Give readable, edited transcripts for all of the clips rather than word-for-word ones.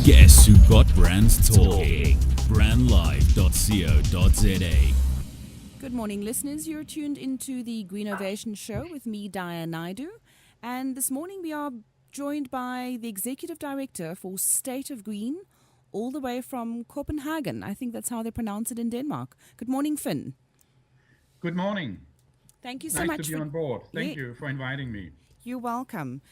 Guess who got brands talking? Brandlife.co.za. Good morning, listeners. You're tuned into the Green Ovation Show with me, Diane Naidu. And this morning we are joined by the Executive Director for State of Green, all the way from Copenhagen. I think that's how they pronounce it in Denmark. Good morning, Finn. Good morning. Thank you so nice much to be on board. Thank you for inviting me. You're welcome.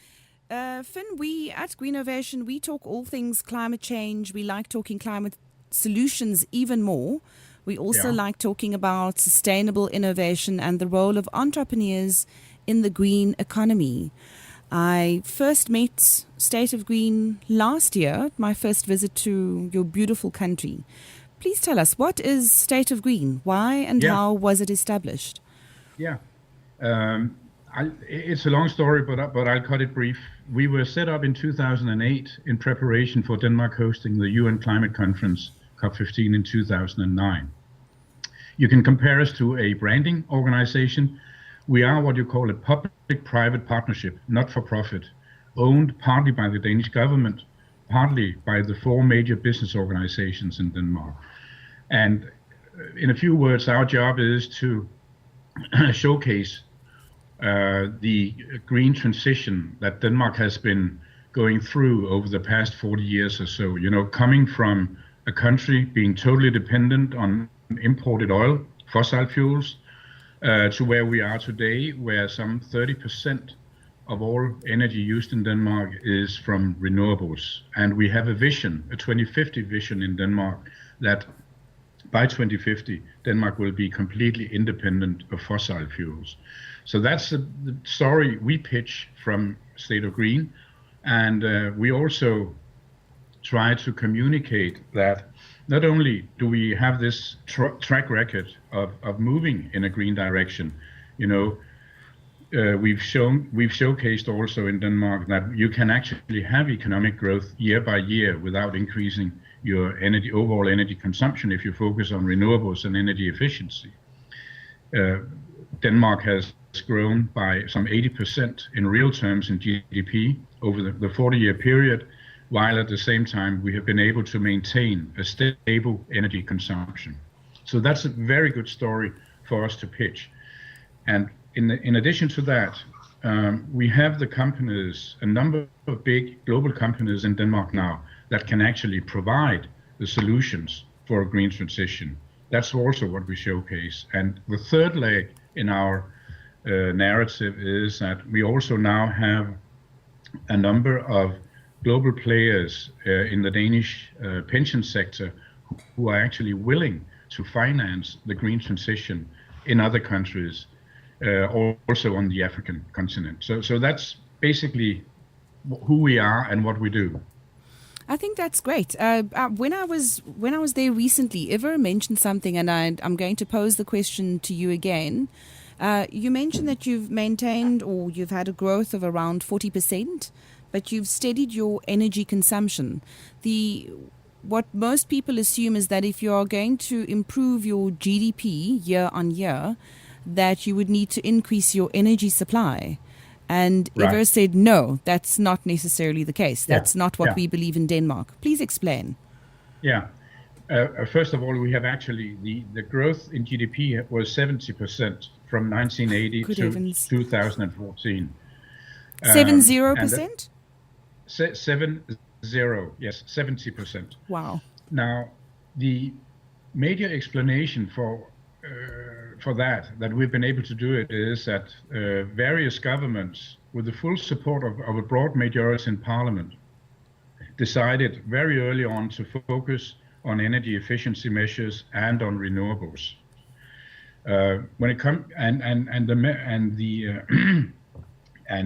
Finn, we at Green Ovation, we talk all things climate change. We like talking climate solutions even more. We also like talking about sustainable innovation and the role of entrepreneurs in the green economy. I first met State of Green last year, my first visit to your beautiful country. Please tell us, what is State of Green? Why and how was it established? Yeah. It's a long story, but I'll cut it brief. We were set up in 2008 in preparation for Denmark hosting the UN Climate Conference, COP15, in 2009. You can compare us to a branding organization. We are what you call a public-private partnership, not for profit, owned partly by the Danish government, partly by the four major business organizations in Denmark. And in a few words, our job is to showcase the green transition that Denmark has been going through over the past 40 years or so. You know, coming from a country being totally dependent on imported oil, fossil fuels, to where we are today, where some 30% of all energy used in Denmark is from renewables. And we have a vision, a 2050 vision in Denmark, that by 2050, Denmark will be completely independent of fossil fuels. So that's the story we pitch from State of Green. And we also try to communicate that not only do we have this track record of moving in a green direction, you know, we've showcased also in Denmark that you can actually have economic growth year by year without increasing your overall energy consumption if you focus on renewables and energy efficiency. Denmark has grown by some 80% in real terms in GDP over the 40-year period, while at the same time we have been able to maintain a stable energy consumption. So that's a very good story for us to pitch. And in addition to that, we have the companies, a number of big global companies in Denmark now that can actually provide the solutions for a green transition. That's also what we showcase. And the third leg in our narrative is that we also now have a number of global players in the Danish pension sector who are actually willing to finance the green transition in other countries, also on the African continent. So that's basically who we are and what we do. I think that's great. When I was there recently, Eva mentioned something, and I'm going to pose the question to you again. You mentioned that you've maintained or you've had a growth of around 40%, but you've steadied your energy consumption. What most people assume is that if you are going to improve your GDP year on year, that you would need to increase your energy supply. And Eva said, no, that's not necessarily the case. That's not what we believe in Denmark. Please explain. Yeah. First of all, we have actually, the growth in GDP was 70% from 1980 to 2014. 70%? 70, yes, 70%. Wow. Now, the major explanation for that we've been able to do it is that various governments, with the full support of a broad majority in Parliament, decided very early on to focus on energy efficiency measures and on renewables. When it comes and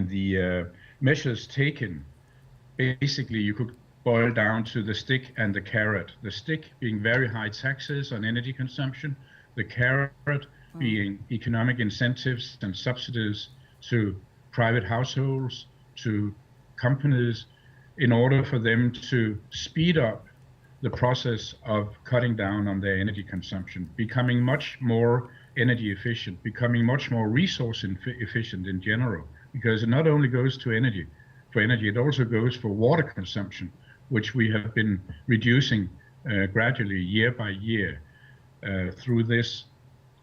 the measures taken, basically you could boil down to the stick and the carrot. The stick being very high taxes on energy consumption, the carrot being economic incentives and subsidies to private households, to companies, in order for them to speed up the process of cutting down on their energy consumption, becoming much more energy efficient, becoming much more resource efficient in general, because it not only goes to energy, it also goes for water consumption, which we have been reducing gradually year by year through this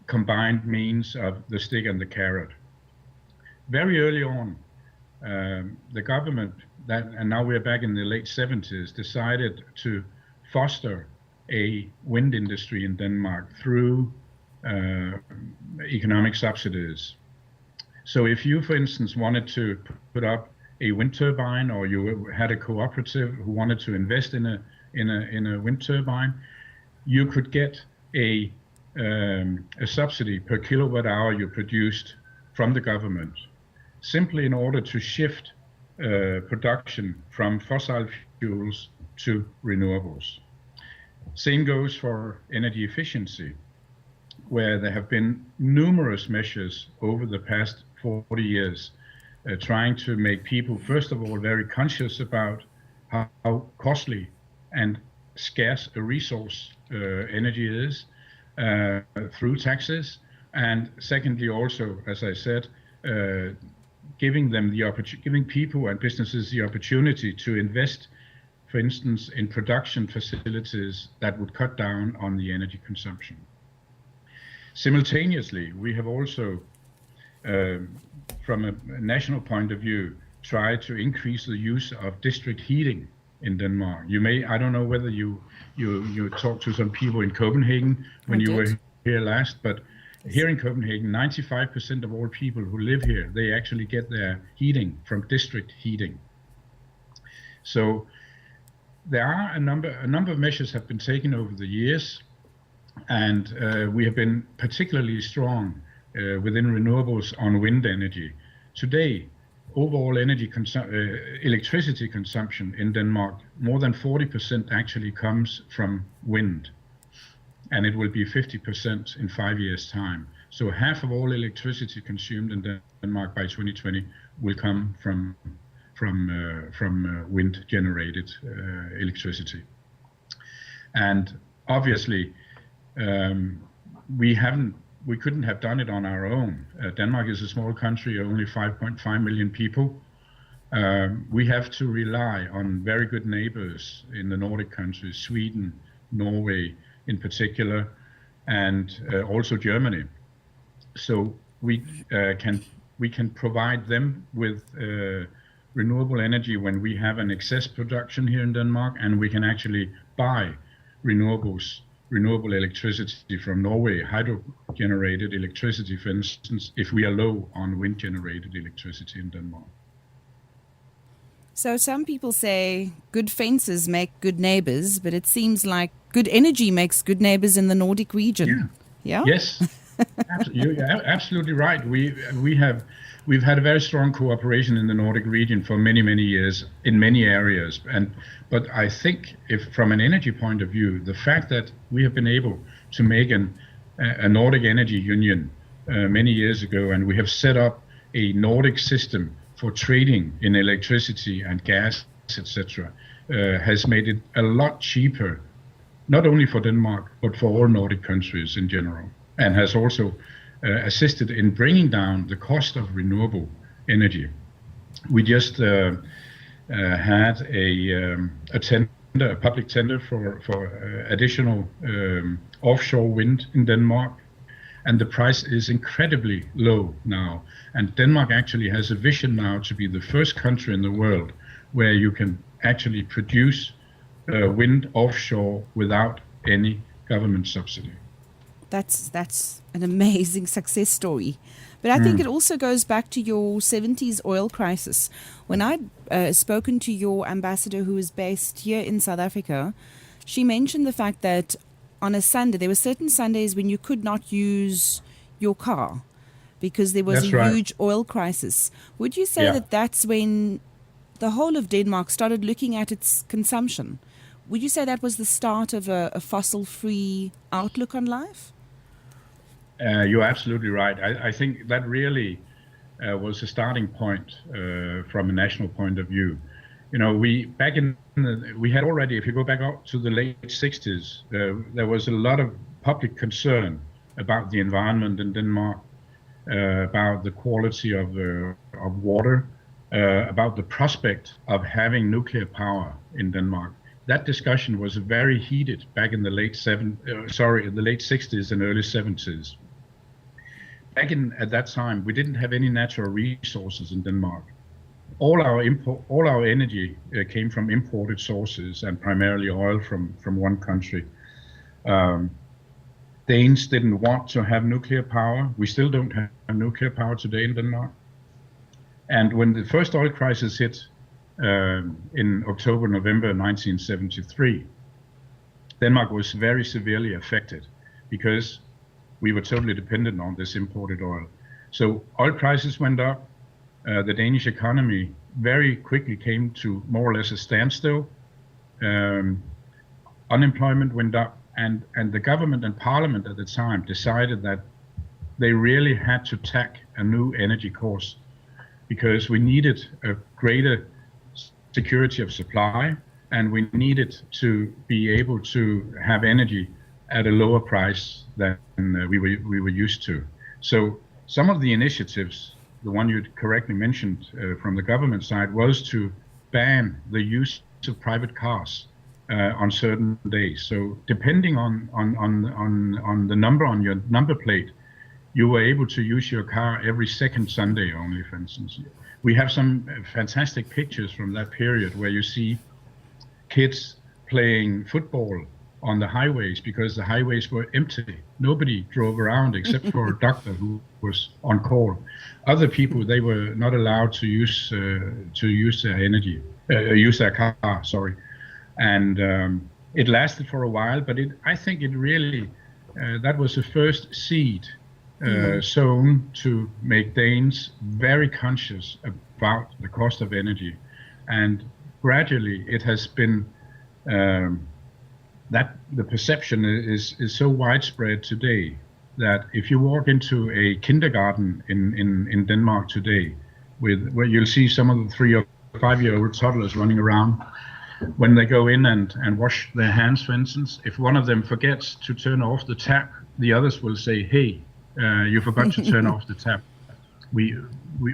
combined means of the stick and the carrot. Very early on, the government, and now we're back in the late 70s, decided to foster a wind industry in Denmark through economic subsidies. So if you, for instance, wanted to put up a wind turbine, or you had a cooperative who wanted to invest in a wind turbine, you could get a subsidy per kilowatt hour you produced from the government, simply in order to shift production from fossil fuels to renewables. Same goes for energy efficiency, where there have been numerous measures over the past 40 years trying to make people, first of all, very conscious about how costly and scarce a resource energy is through taxes, and secondly also, as I said, giving people and businesses the opportunity to invest, for instance, in production facilities that would cut down on the energy consumption. Simultaneously, we have also, from a national point of view, tried to increase the use of district heating in Denmark. I don't know whether you talked to some people in Copenhagen when you were here last, but here in Copenhagen, 95% of all people who live here, they actually get their heating from district heating. So there are a number of measures have been taken over the years, and we have been particularly strong within renewables on wind energy. Today, overall electricity consumption in Denmark, more than 40% actually comes from wind, and it will be 50% in 5 years' time. So half of all electricity consumed in Denmark by 2020 will come from wind-generated electricity. And obviously, we couldn't have done it on our own. Denmark is a small country, only 5.5 million people. We have to rely on very good neighbors in the Nordic countries, Sweden, Norway in particular, and also Germany. So we can provide them with renewable energy when we have an excess production here in Denmark, and we can actually buy renewable electricity from Norway, hydro-generated electricity, for instance, if we are low on wind-generated electricity in Denmark. So some people say good fences make good neighbors, but it seems like good energy makes good neighbors in the Nordic region. Yeah? Yes, you're absolutely right. We've had a very strong cooperation in the Nordic region for many, many years in many areas. But I think if from an energy point of view, the fact that we have been able to make a Nordic energy union many years ago, and we have set up a Nordic system for trading in electricity and gas, etc., has made it a lot cheaper, not only for Denmark, but for all Nordic countries in general, and has also assisted in bringing down the cost of renewable energy. We just had a public tender for additional offshore wind in Denmark, and the price is incredibly low now. And Denmark actually has a vision now to be the first country in the world where you can actually produce wind offshore without any government subsidy. That's an amazing success story. But I think it also goes back to your 70s oil crisis. When I'd spoken to your ambassador who is based here in South Africa, she mentioned the fact that on a Sunday, there were certain Sundays when you could not use your car because there was huge oil crisis. Would you say that that's when the whole of Denmark started looking at its consumption? Would you say that was the start of a fossil-free outlook on life? You're absolutely right. I think that really was a starting point from a national point of view. You know, we had already, if you go back up to the late 60s, there was a lot of public concern about the environment in Denmark. about the quality of water, about the prospect of having nuclear power in Denmark. That discussion was very heated back in the late 60s and early 70s. At that time, we didn't have any natural resources in Denmark. All our energy came from imported sources, and primarily oil from one country. Danes didn't want to have nuclear power. We still don't have nuclear power today in Denmark. And when the first oil crisis hit in October, November 1973, Denmark was very severely affected because we were totally dependent on this imported oil. So oil prices went up. The Danish economy very quickly came to more or less a standstill. Unemployment went up, and the government and parliament at the time decided that they really had to tack a new energy course because we needed a greater security of supply, and we needed to be able to have energy at a lower price than we were used to. So some of the initiatives, the one you correctly mentioned from the government side, was to ban the use of private cars on certain days. So depending on the number on your number plate, you were able to use your car every second Sunday only, for instance. We have some fantastic pictures from that period where you see kids playing football on the highways because the highways were empty. Nobody drove around except for a doctor who was on call. Other people, they were not allowed to use their car. Sorry, and it lasted for a while. But I think it really that was the first seed sown to make Danes very conscious about the cost of energy, and gradually it has been. That the perception is so widespread today that if you walk into a kindergarten in Denmark today, where you'll see some of the 3 or 5-year-old toddlers running around, when they go in and wash their hands, for instance, if one of them forgets to turn off the tap, the others will say, "Hey, you forgot to turn off the tap.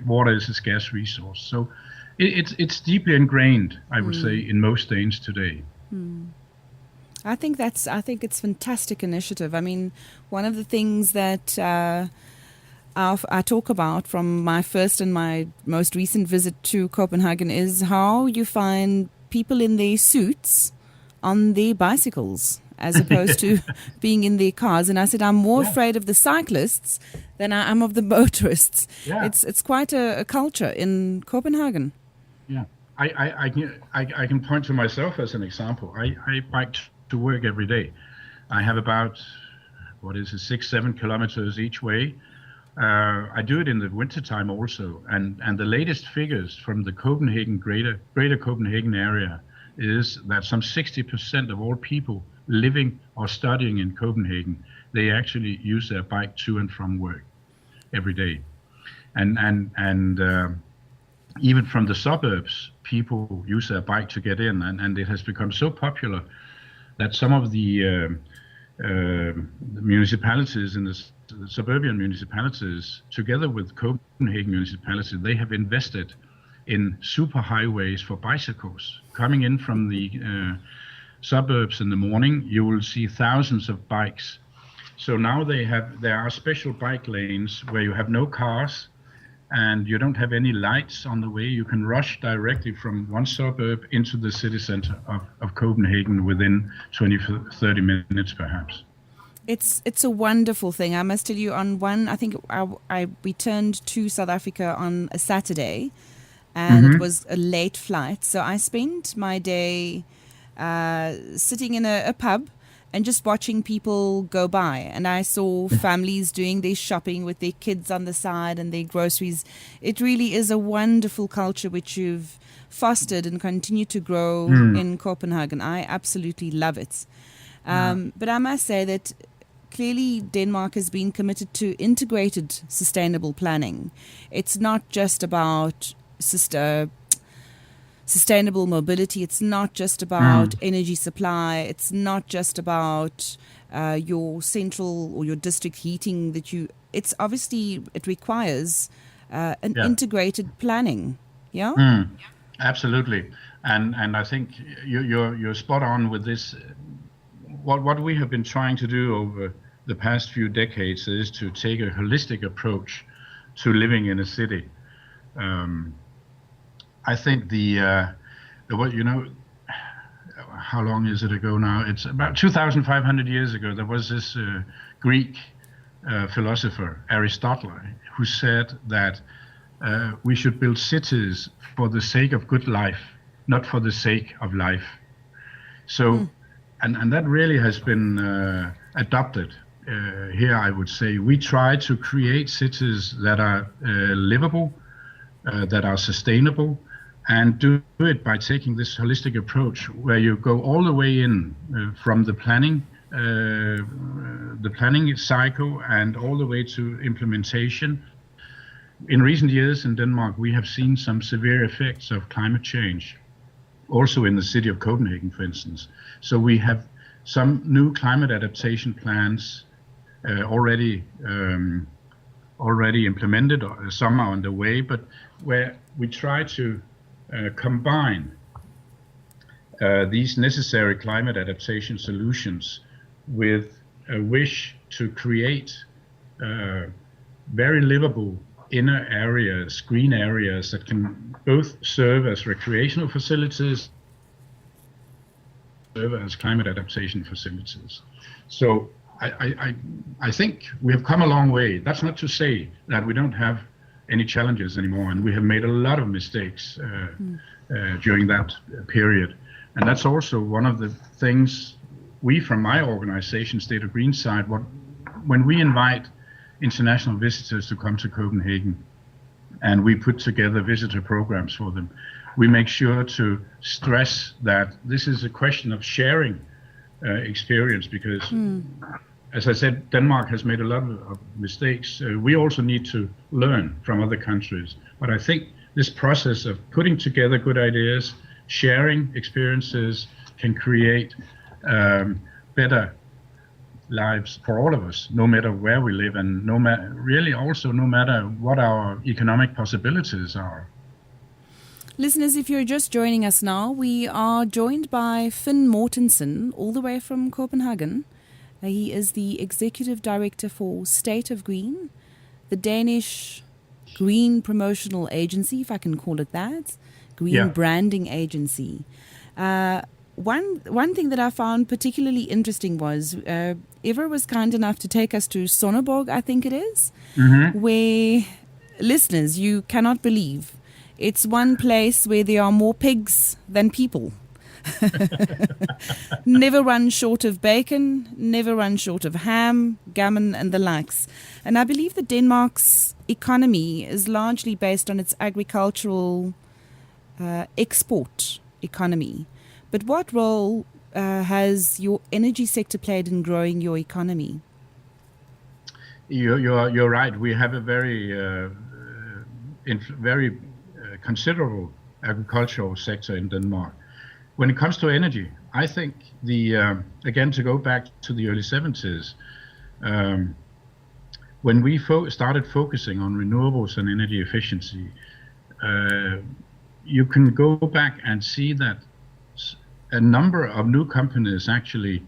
Water is a scarce resource." So it's deeply ingrained, I would say, in most Danes today. I think it's fantastic initiative. I mean, one of the things that I talk about from my first and my most recent visit to Copenhagen is how you find people in their suits on their bicycles as opposed to being in their cars. And I said, I'm more afraid of the cyclists than I am of the motorists. Yeah. It's quite a culture in Copenhagen. Yeah, I can point to myself as an example. I bike to work every day. I have about 6-7 kilometers each way. I do it in the wintertime also, and the latest figures from the greater Copenhagen area is that some 60% of all people living or studying in Copenhagen, they actually use their bike to and from work every day, and even from the suburbs, people use their bike to get in, and it has become so popular that some of the municipalities in the suburban municipalities, together with Copenhagen municipality, they have invested in superhighways for bicycles. Coming in from the suburbs in the morning, you will see thousands of bikes. So now there are special bike lanes where you have no cars and you don't have any lights on the way. You can rush directly from one suburb into the city center of Copenhagen within 20-30 minutes, perhaps. It's a wonderful thing. I must tell you, I think I returned to South Africa on a Saturday, and it was a late flight. So I spent my day sitting in a pub and just watching people go by. And I saw families doing their shopping with their kids on the side and their groceries. It really is a wonderful culture which you've fostered and continue to grow in Copenhagen. I absolutely love it. But I must say that clearly Denmark has been committed to integrated sustainable planning. It's not just about sustainable mobility. It's not just about energy supply. It's not just about your central or your district heating that you it's obviously, it requires an Yeah. integrated planning. Yeah? Absolutely, and I think you're spot on with this. What we have been trying to do over the past few decades is to take a holistic approach to living in a city. I think what how long is it ago now? It's about 2,500 years ago. There was this Greek philosopher, Aristotle, who said that we should build cities for the sake of good life, not for the sake of life. So, and that really has been adopted here, I would say. We try to create cities that are livable, that are sustainable, and do it by taking this holistic approach where you go all the way in from the planning cycle and all the way to implementation. In recent years in Denmark, we have seen some severe effects of climate change, also in the city of Copenhagen, for instance. So we have some new climate adaptation plans already implemented, or some are on the way, but where we try to combine these necessary climate adaptation solutions with a wish to create very livable inner areas, green areas that can both serve as recreational facilities, serve as climate adaptation facilities. So I think we have come a long way. That's not to say that we don't have any challenges anymore, and we have made a lot of mistakes during that period. And that's also one of the things we, from my organization, State of Green side, when we invite international visitors to come to Copenhagen and we put together visitor programs for them, we make sure to stress that this is a question of sharing experience, because as I said, Denmark has made a lot of mistakes. We also need to learn from other countries. But I think this process of putting together good ideas, sharing experiences, can create better lives for all of us, no matter where we live, and no matter what our economic possibilities are. Listeners, if you're just joining us now, we are joined by Finn Mortensen, all the way from Copenhagen. He is the Executive Director for State of Green, the Danish Green Promotional Agency, if I can call it that, Green Branding Agency. One thing that I found particularly interesting was Ivar was kind enough to take us to Sonneborg, I think it is, where, listeners, you cannot believe, it's one place where there are more pigs than people. Never run short of bacon, never run short of ham, gammon and the likes. And I believe that Denmark's economy is largely based on its agricultural export economy. But what role has your energy sector played in growing your economy? You're right. We have a very considerable agricultural sector in Denmark. When it comes to energy, I think again, to go back to the early 70s, when we started focusing on renewables and energy efficiency, you can go back and see that a number of new companies actually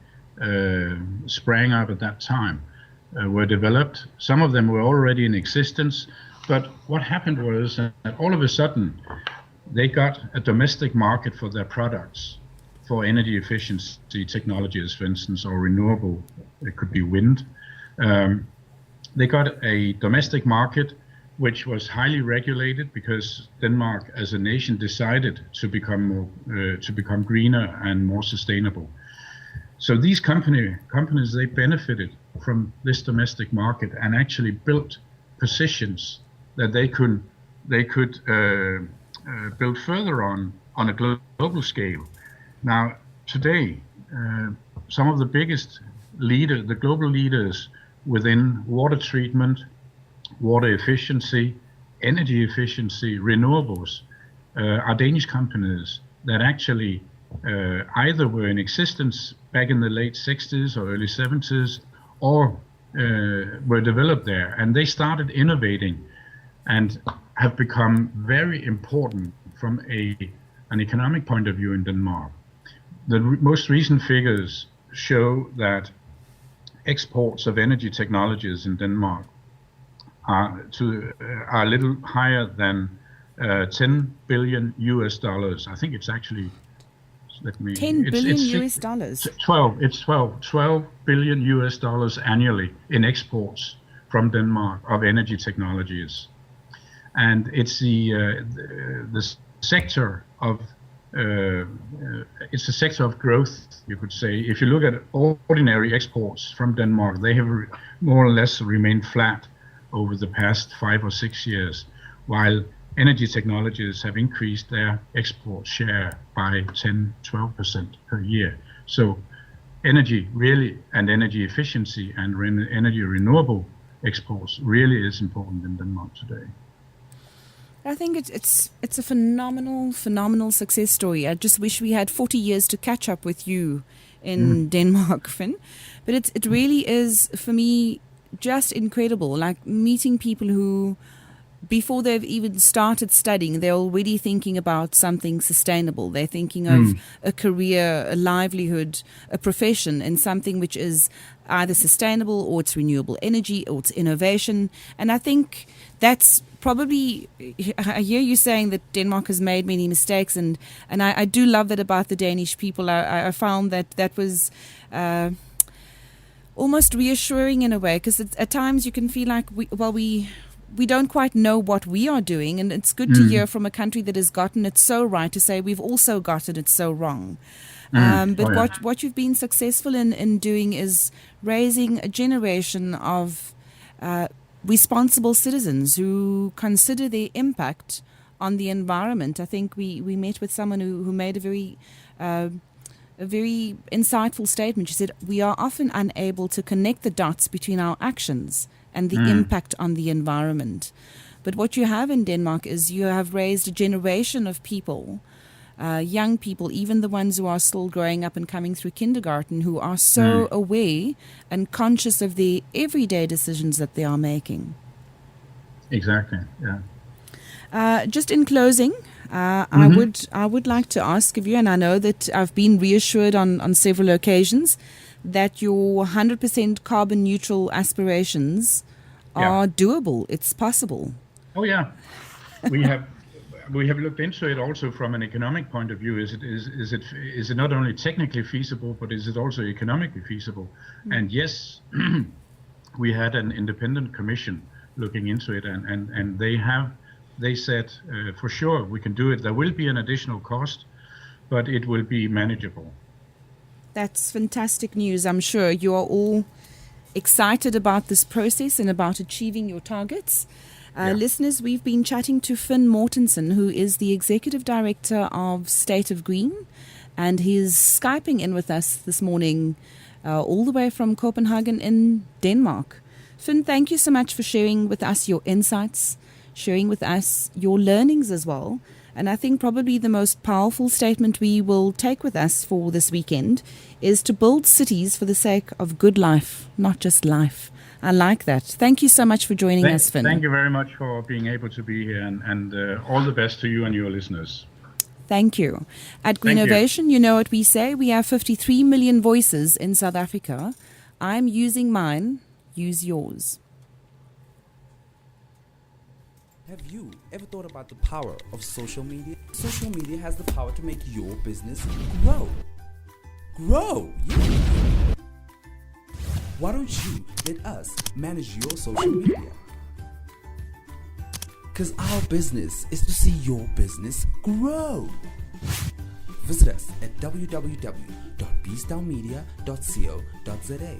sprang up at that time, were developed. Some of them were already in existence, but what happened was that all of a sudden they got a domestic market for their products, for energy efficiency technologies, for instance, or renewable, it could be wind. They got a domestic market which was highly regulated, because Denmark as a nation decided to become greener and more sustainable. So these companies, they benefited from this domestic market and actually built positions that they could build further on a global scale. Now, today, some of the biggest the global leaders within water treatment, water efficiency, energy efficiency, renewables, are Danish companies that actually either were in existence back in the late 60s or early 70s, or were developed there, and they started innovating and have become very important from an economic point of view in Denmark. The most recent figures show that exports of energy technologies in Denmark are a little higher than 10 billion US dollars. I think it's actually, 10 billion US dollars. 12 billion US dollars annually in exports from Denmark of energy technologies. And it's the sector of it's a sector of growth, you could say. If you look at ordinary exports from Denmark, they have more or less remained flat over the past 5 or 6 years, while energy technologies have increased their export share by 10-12% per year. So energy really, and energy efficiency and energy renewable exports really is important in Denmark today. I think it's a phenomenal success story. I just wish we had 40 years to catch up with you in Denmark, Finn. But it really is, for me, just incredible. Like meeting people who, before they've even started studying, they're already thinking about something sustainable. They're thinking of a career, a livelihood, a profession, and something which is either sustainable or it's renewable energy or it's innovation. And I think that's probably, I hear you saying that Denmark has made many mistakes, and I do love that about the Danish people. I found that was almost reassuring in a way, because at times you can feel like we don't quite know what we are doing, and it's good to hear from a country that has gotten it so right to say we've also gotten it so wrong. But what you've been successful in doing is raising a generation of responsible citizens who consider their impact on the environment. I think we met with someone who made a very insightful statement. She said, we are often unable to connect the dots between our actions and the impact on the environment. But what you have in Denmark is you have raised a generation of people, young people, even the ones who are still growing up and coming through kindergarten, who are so aware and conscious of the everyday decisions that they are making. Exactly, yeah. Just in closing, I would like to ask of you, and I know that I've been reassured on several occasions, that your 100% carbon neutral aspirations are doable. It's possible. Oh yeah, we have looked into it also from an economic point of view. Is it not only technically feasible, but is it also economically feasible? And yes, we had an independent commission looking into it, and they said for sure we can do it. There will be an additional cost, but it will be manageable. That's fantastic news. I'm sure you are all excited about this process and about achieving your targets. Listeners, we've been chatting to Finn Mortensen, who is the Executive Director of State of Green, and he's Skyping in with us this morning all the way from Copenhagen in Denmark. Finn, thank you so much for sharing with us your insights, sharing with us your learnings as well. And I think probably the most powerful statement we will take with us for this weekend is to build cities for the sake of good life, not just life. I like that. Thank you so much for joining us, Finn. Thank you very much for being able to be here, and all the best to you and your listeners. Thank you. At Greenovation, you know what we say. We have 53 million voices in South Africa. I'm using mine. Use yours. Have you ever thought about the power of social media? Social media has the power to make your business grow. Grow! Yeah. Why don't you let us manage your social media? Because our business is to see your business grow. Visit us at www.beastdownmedia.co.za.